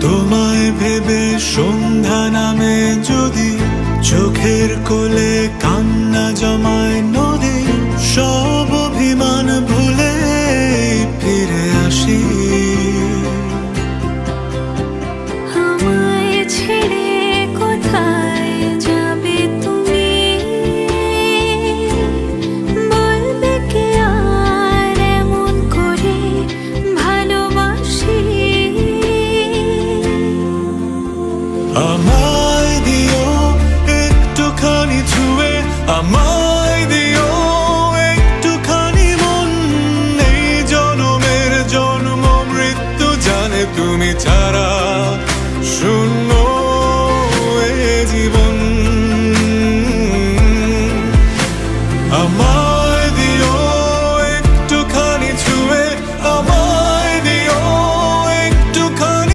তোমায় ভেবে সন্ধ্যা নামে যদি চোখের কোলে কান্না জমায় নদী, সব অভিমান ভুলে ফিরে আসি। আমায় ছেড়ে কোথায় যাবে তুমি, বলবে কি আর এমন করে ভালোবাসি। আমায় দিও একটুখানি ছুঁয়ে, আমায় দিও একটুখানি মন। এই জনমের জন্ম মৃত্যু জানে তুমি ছাড়া শূন্য